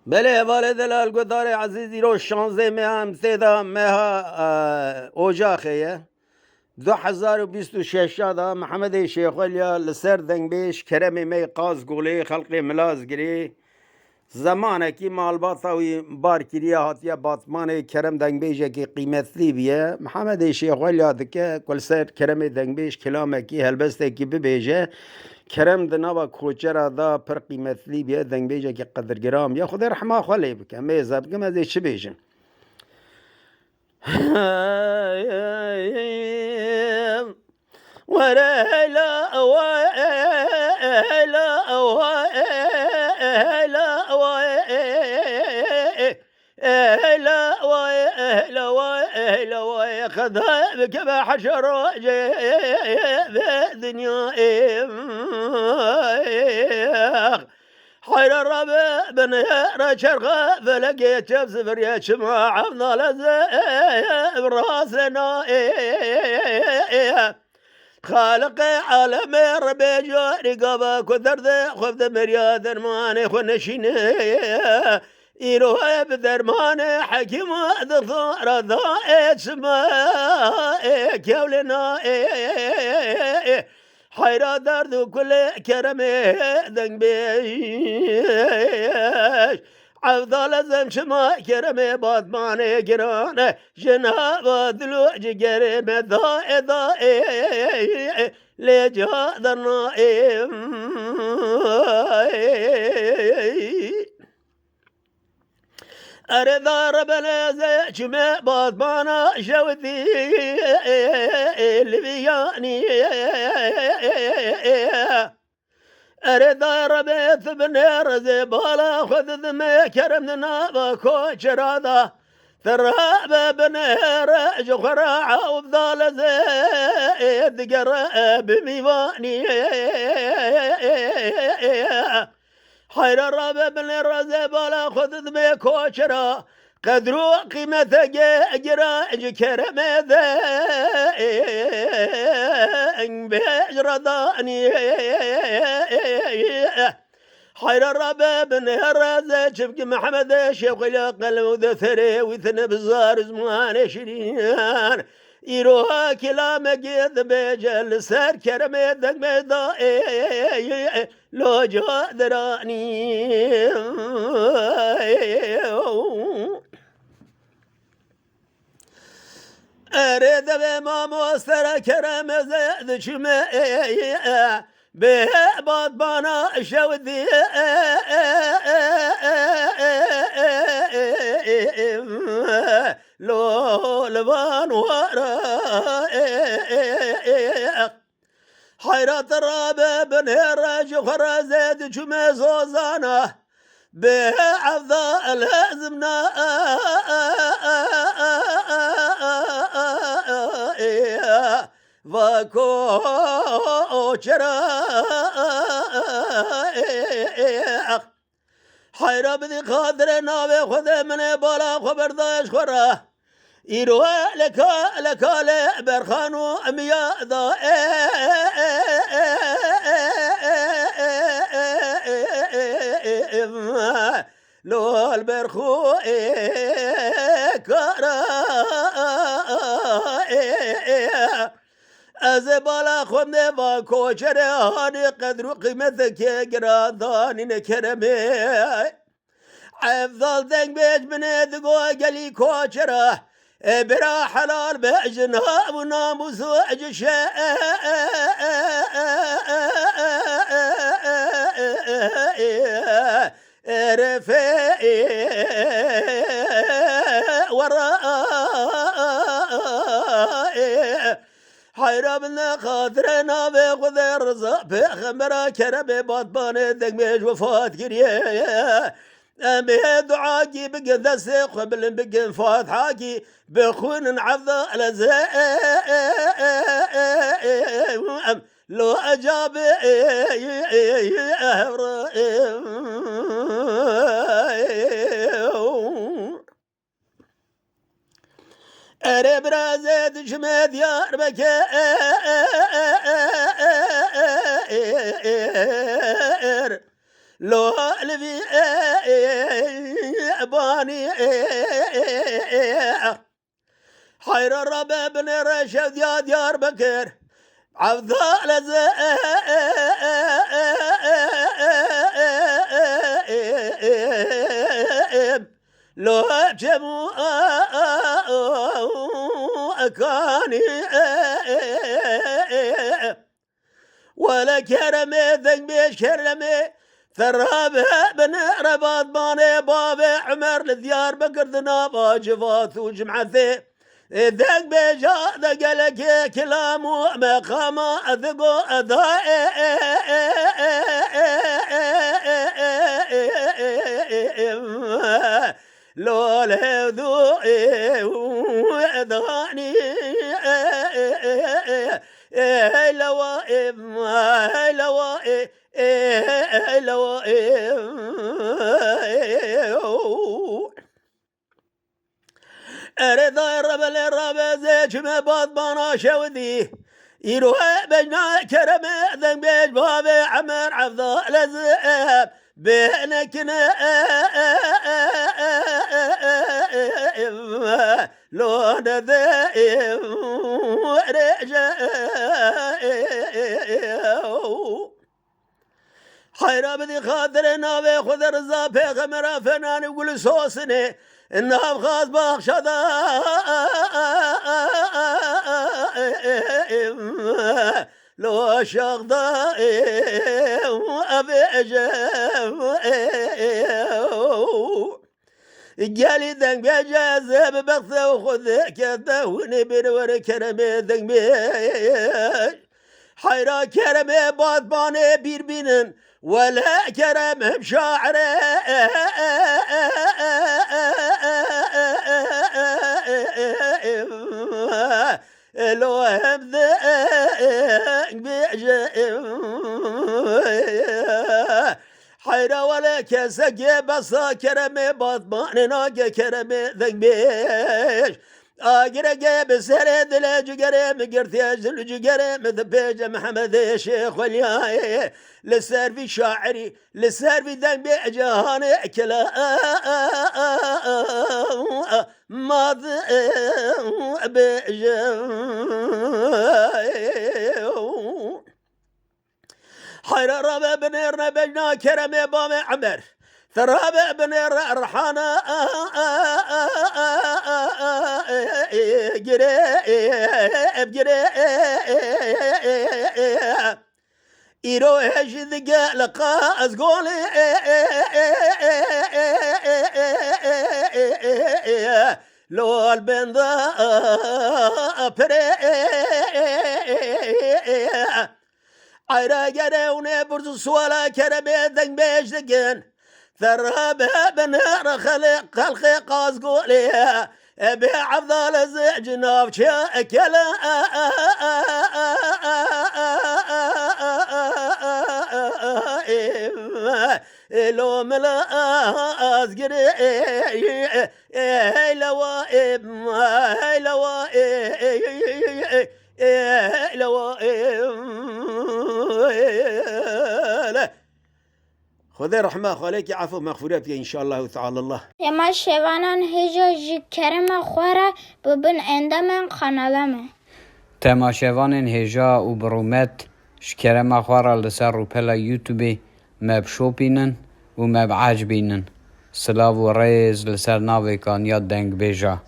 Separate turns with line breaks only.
بله والد الگودار عزیزی رو 16 ماه سیدا ماه اوجاخیه 2026 دا محمد شیخ ولیا لسر دنگ بیش کرم می قاز گولی خلق ملاز گری زمانه کی مالباتا وی بار کریه هاتیه باتمان کرم دنگ بیش کی قیمتی بیه محمد شیخ ولیا دکه کل سر کرم دنگ بیش کلامه کی هلبسته کی ببیجه کرم دنوا کوچرا دا پر قیمتی بیه دنگ بیش کی قدر گرام یا خود رحمه خالی بکه میزد که مزه چی بیجم ولا لا ولا لا خذها بك بحشر الدنيا حير الربع بن رشرغة فلقيت شمس فريات شمع عفنا لزي براسنا خالق عالم ربي جو رقابة كثر ذا خفت مرياد درمان خنشين إيروه بدرمان حكيم ذا ذا اسماء كولنا حيرة درد كل كرمه ذنب بيش عفضل زم شما كرمه بادمان جران جناب دلو جگرم ذا لجا درنا أردار بلازة شما بادمانا شوذي البياني أردار بيت بنير زبالا خذ ذمي كرمنا بكوش رادا ثراب بنير جخراع وبضال زيد قرب ميواني حير الرب بن الرزبالا خذ ذمي كوشرا قدروا قيمة جرا كرم ذا بجرداني حير الرب بن الرز شفق محمد شيخ قلب وذثري وثن بزار زمان شريان يروها كلام قيد بيجل سر كرمي ذك بيضا لو جو دراني أريد بما مستر كرم زيد شمي به بادبانا شودي لو لبان ورا حيرات الرابع بن هراج خرزت جمع زوزانا به عفضاء لازمنا وكو شرا حيرة بدي قادر نابي خذ من بالا خبر داش خورا إيروه لك برخانو أميا دا لو البرخو كرا از بالا خونده با کوچره هانی قدر و قیمت که گرادانی نکرمه افضل دنگ بیج بنه دگو گلی کوچره برا حلال بجنها و ناموس و عجشه رفي وراء حيرة من خاطرنا بخذ الرزق بخمرة كرب بطبان دقميش وفات كريه أمي دعاكي بقى ذسق قبل بقى فاتحاكي بخون عضا لزاق لو أجاب أري برازد شمد يار بكير لو الفي باني حير الربا بن رشد يا ديار بكر عبد لو جمو أكاني ولا كرمي ذنبي كرمي ثراب بن رباط باني بابي عمر لديار بكر ذنابا جفاث وجمعثي ذاك بيجا ذاك لك كلامو مقاما ذقو لو لذو ذاني لوائم لوائم رضا الرب الرب زيج ما بعض بنا شودي يروح بجنا كرم ذنبيج بابي عمر عفض لزئب بينكنا لو نذئب رجع حيرا بدي خاطرنا بخذ رزا بيغمرا فنان يقول صوصني إنها بخاص بخشدا لو شغدا أبي جم جالي ذنب بجازب بغثة وخذ كذا ونبر وركرمي ذنب حيرا كرمي باطباني بيربينن ولا كرم بشاعر لو هم ذاك حيرا ولا كسك بصا كرمي باطباني ناقة كرمي ذنبيش أجرق بسرد لجقري مقرتي أجل جقري مثل بيج محمد الشيخ والياي لسر في شاعري لسر في ذنب جهاني كلا ماض حير ربا بنيرنا بجنا كرمي بامي عمر ثراب بن الرحانة جري إيرو هجد لقا أزقولي لو البندا بري عيرا جريوني برز سوالا كرمي ذنب بيجدقن ثراب بنار خلقي قاس قولي بعفضل زعجنا شاكلا لو ملا أزقري لوائب خذي رحمة خالك عفو مغفورة إن شاء الله تعالى الله.
اما شوانان هجا کرم خوره ببن اندام خانالمه.
تما شوانان هجا و برومت شکرم خوره لسر رو پلا یوتیوبی مب شوپینن و مب عجبینن. سلاو و ریز لسر ناوی کان یاد دنگ بیجا.